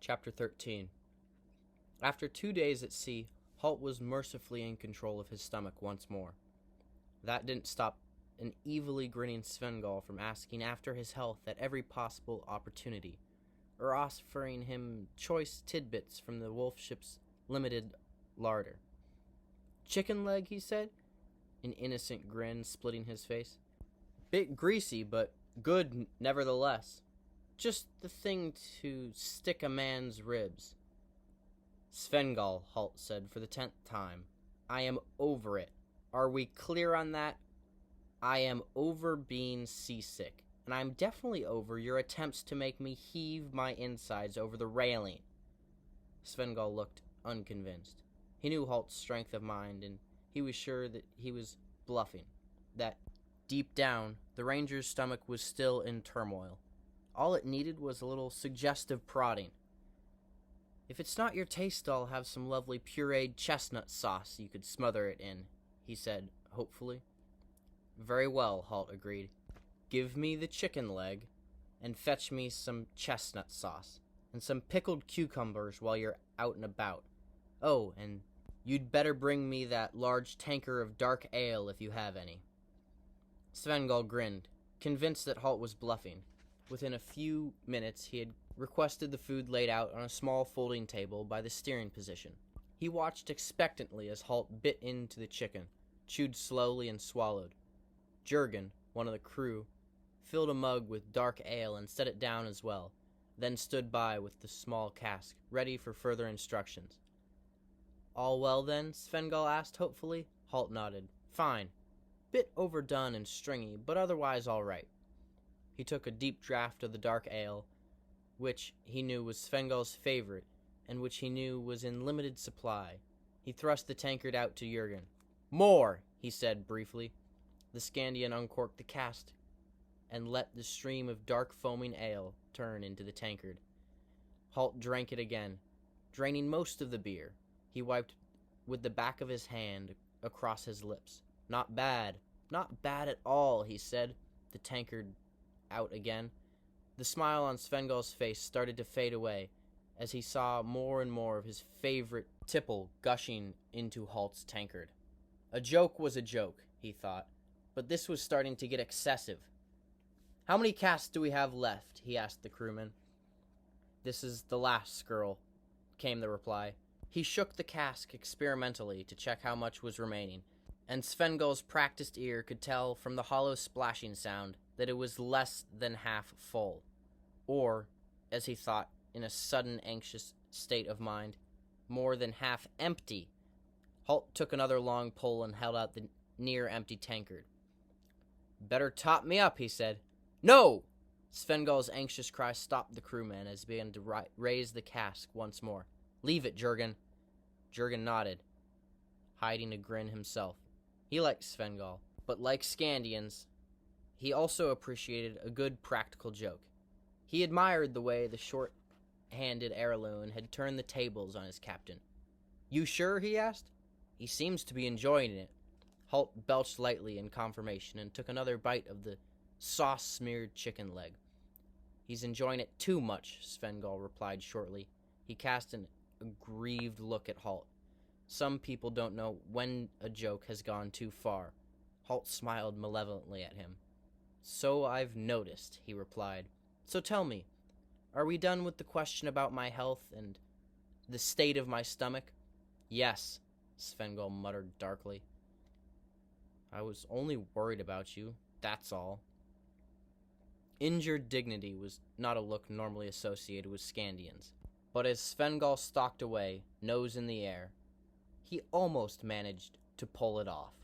Chapter 13. After 2 days at sea, Halt was mercifully in control of his stomach once more. That didn't stop an evilly grinning Svengal from asking after his health at every possible opportunity, or offering him choice tidbits from the wolf ship's limited larder. "Chicken leg," he said, an innocent grin splitting his face. "Bit greasy, but good nevertheless. Just the thing to stick a man's ribs." "Svengal," Halt said for the 10th time, "I am over it. Are we clear on that? I am over being seasick, and I'm definitely over your attempts to make me heave my insides over the railing." Svengal looked unconvinced. He knew Halt's strength of mind, and he was sure that he was bluffing, that deep down the ranger's stomach was still in turmoil. All it needed was a little suggestive prodding. "If it's not your taste, I'll have some lovely pureed chestnut sauce you could smother it in," he said hopefully. "Very well," Halt agreed. "Give me the chicken leg, and fetch me some chestnut sauce, and some pickled cucumbers while you're out and about. Oh, and you'd better bring me that large tanker of dark ale if you have any." Svengal grinned, convinced that Halt was bluffing. Within a few minutes he had requested the food laid out on a small folding table by the steering position. He watched expectantly as Halt bit into the chicken, chewed slowly and swallowed. Jurgen, one of the crew, filled a mug with dark ale and set it down as well, then stood by with the small cask, ready for further instructions. "All well, then?" Svengal asked hopefully. Halt nodded. "Fine. Bit overdone and stringy, but otherwise all right." He took a deep draught of the dark ale, which he knew was Svengal's favorite, and which he knew was in limited supply. He thrust the tankard out to Jurgen. "More," he said briefly. The Scandian uncorked the cask and let the stream of dark foaming ale turn into the tankard. Halt drank it again, draining most of the beer. He wiped with the back of his hand across his lips. Not bad at all," he said, the tankard out again. The smile on Svengal's face started to fade away as he saw more and more of his favorite tipple gushing into Halt's tankard. A joke was a joke, he thought, but this was starting to get excessive. "How many casks do we have left?" he asked the crewman. "This is the last, Skirl," came the reply. He shook the cask experimentally to check how much was remaining, and Svengal's practiced ear could tell from the hollow splashing sound that it was less than half full. Or, as he thought, in a sudden anxious state of mind, more than half empty. Halt took another long pull and held out the near-empty tankard. "Better top me up," he said. "No!" Svengal's anxious cry stopped the crewman as he began to raise the cask once more. "Leave it, Jurgen." Jurgen nodded, hiding a grin himself. He liked Svengal, but like Scandians, he also appreciated a good practical joke. He admired the way the short-handed heirloom had turned the tables on his captain. "You sure?" he asked. "He seems to be enjoying it." Halt belched lightly in confirmation and took another bite of the sauce-smeared chicken leg. "He's enjoying it too much," Svengal replied shortly. He cast an aggrieved look at Halt. Some people don't know when a joke has gone too far. Halt smiled malevolently at him. "So I've noticed," he replied. "So tell me, are we done with the question about my health and the state of my stomach?" "Yes," Svengal muttered darkly. "I was only worried about you, that's all." Injured dignity was not a look normally associated with Scandians, but as Svengal stalked away, nose in the air, he almost managed to pull it off.